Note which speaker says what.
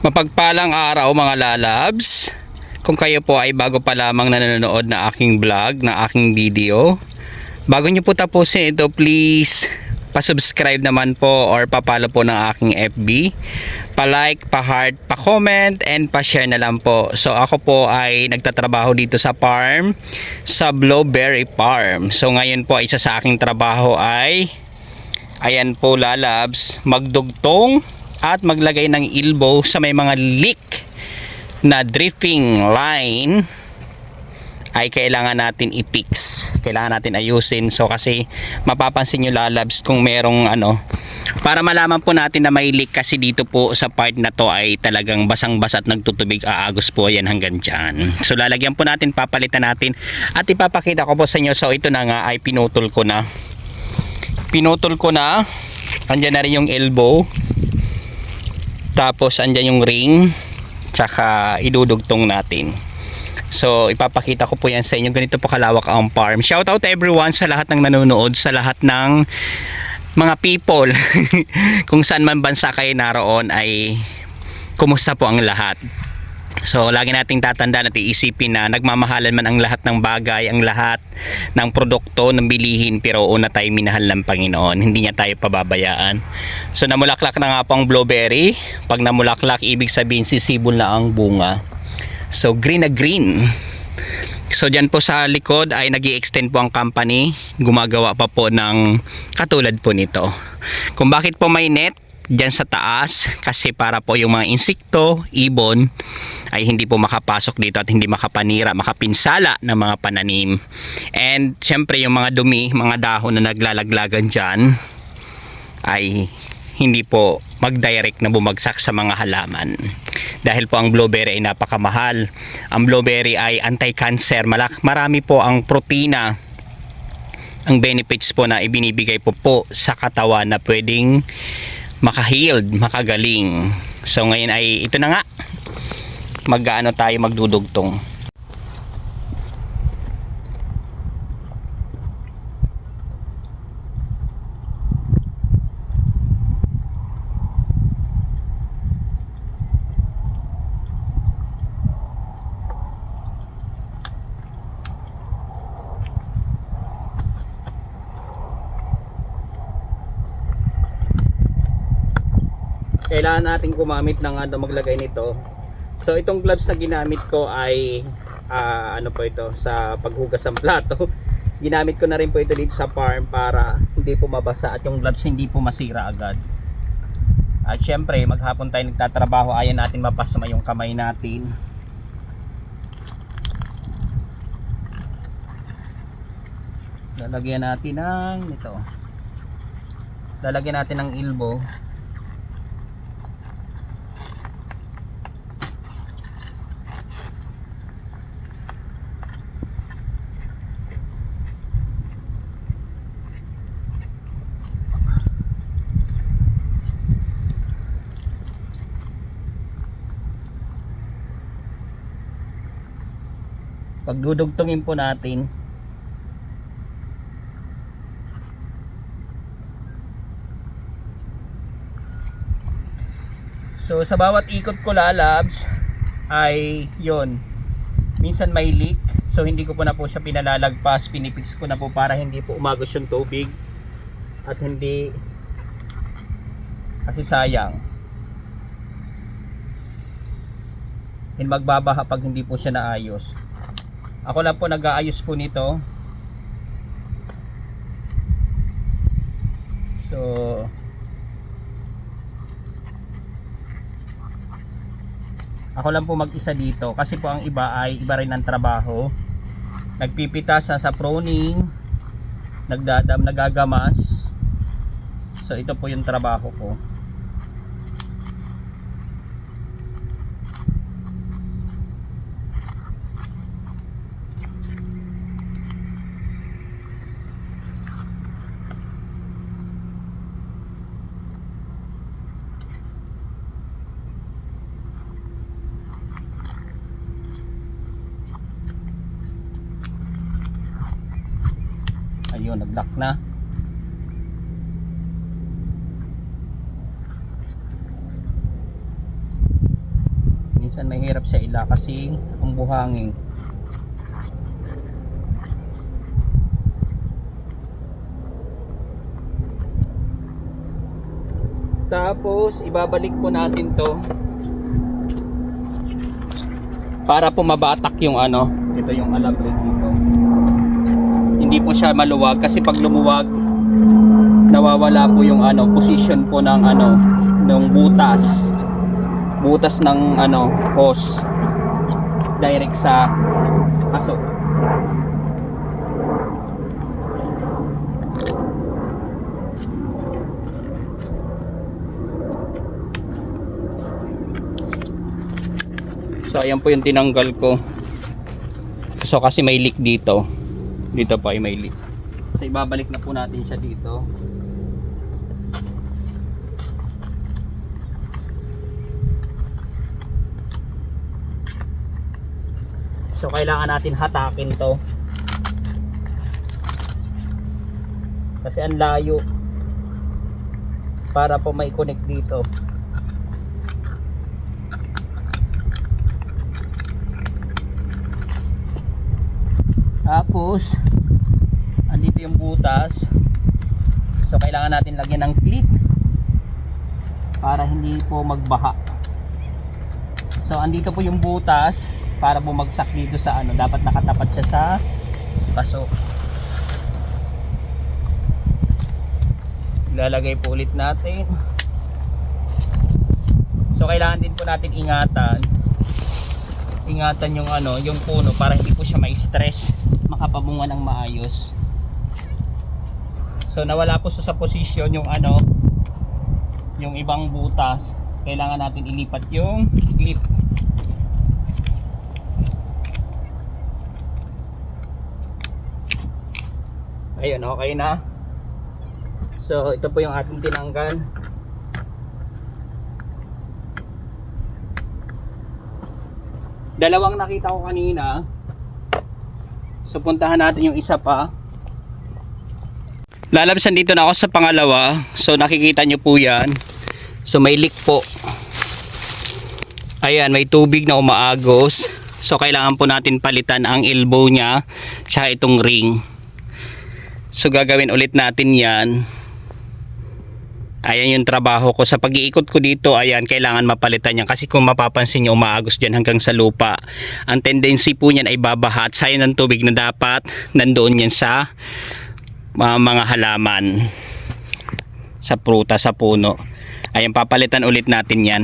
Speaker 1: Mapagpalang araw mga lalabs. Kung kayo po ay bago pa lamang nanonood na aking vlog, na aking video, bago nyo po tapusin ito, please pa-subscribe naman po or pa-follow po ng aking FB, pa-like, pa-heart, pa-comment, and pa-share na lang po. So ako po ay nagtatrabaho dito sa farm, sa Blueberry Farm. So ngayon po, isa sa aking trabaho ay, ayan po lalabs, magdugtong at maglagay ng elbow sa may mga leak na dripping line ay kailangan natin i-fix, kailangan natin ayusin. So kasi mapapansin nyo lalabs kung merong para malaman po natin na may leak, kasi dito po sa part na to ay talagang basang-basa at nagtutubig, aagos po yan hanggang dyan. So lalagyan po natin, papalitan natin at ipapakita ko po sa inyo. So ito na nga ay pinutol ko na, andyan na rin yung elbow, tapos andyan yung ring, tsaka idudugtong natin. So ipapakita ko po yan sa inyo. Ganito po kalawak ang farm. Shout out to everyone, sa lahat ng nanonood, sa lahat ng mga people kung saan man bansa kayo naroon, ay kumusta po ang lahat. So lagi nating tatandaan at iisipin na nagmamahalan man ang lahat ng bagay, ang lahat ng produkto, ng bilihin, pero una tayo minahal ng Panginoon, hindi niya tayo pababayaan. So namulaklak na nga po ang blueberry. Pag namulaklak, ibig sabihin sisibol na ang bunga. So green na green. So dyan po sa likod ay nag-i-extend po ang company, gumagawa pa po ng katulad po nito. Kung bakit po may net dyan sa taas, kasi para po yung mga insekto, ibon, ay hindi po makapasok dito at hindi makapanira, makapinsala ng mga pananim. And syempre yung mga dumi, mga dahon na naglalaglagan dyan ay hindi po mag-direct na bumagsak sa mga halaman. Dahil po ang blueberry ay napakamahal. Ang blueberry ay anti-cancer, marami po ang protina, ang benefits po na ibinibigay po sa katawan na pwedeng maka-healed, makagaling. So ngayon ay ito na nga, tayo magdudugtong. Kailangan natin gumamit ng maglagay nito. So itong gloves na ginamit ko ay po ito sa paghugas ng plato. Ginamit ko na rin po ito dito sa farm para hindi po mabasa at yung gloves hindi po masira agad. At syempre maghapon tayo nagtatrabaho, ayaw natin mapasma yung kamay natin. Lalagyan natin ng elbow. Pagdudugtungin po natin, so sa bawat ikot ko lalabs ay yon, minsan may leak. So hindi ko po na po siya pinalalagpas, pinipix ko na po para hindi po umagos yung tubig at hindi, kasi sayang and magbabaha pag hindi po siya naayos. Ako lang po nag-aayos po nito. So ako lang po mag-isa dito, kasi po ang iba ay iba rin ang trabaho. Nagpipitas na sa pruning, nagagamas. So ito po yung trabaho ko. Ayun, nag-lock na. minsan mahirap siya ila kasi ang buhangin. Tapos ibabalik po natin to para po mabatak yung ano, ito yung alambre dito. Hindi po siya maluwag kasi pag lumuwag nawawala po yung ano, position po ng ano, ng butas ng ano, hose direct sa aso. So ayan po yung tinanggal ko. So kasi may leak dito. Dito pa ay may leak. So ibabalik na po natin siya dito. So kailangan natin hatakin to. Kasi ang layo para po may connect dito. Tapos andito yung butas. So kailangan natin lagyan ng clip para hindi po magbaha. So andito po yung butas para bumagsak dito sa ano, dapat nakatapat siya sa paso. Ilalagay po ulit natin. So kailangan din po natin ingatan yung ano, yung puno para hindi po siya ma-stress, makapabunga ng maayos. So nawala po sa posisyon yung ano, yung ibang butas. Kailangan natin ilipat yung clip. Ayun, okay na. So ito po yung ating tinanggal. Dalawang nakita ko kanina. So puntahan natin yung isa pa. Lalabsan dito na ako sa pangalawa. So nakikita nyo po yan. So may leak po. Ayan, may tubig na umaagos. So kailangan po natin palitan ang elbow nya tsaka itong ring. So gagawin ulit natin yan. Ayan yung trabaho ko sa pag-iikot ko dito. Ayan, kailangan mapalitan yan kasi kung mapapansin nyo umaagos dyan hanggang sa lupa. Ang tendency po niyan ay babaha at sayang ng tubig na dapat nandoon yan sa mga halaman, sa pruta, sa puno. Ayan, papalitan ulit natin yan.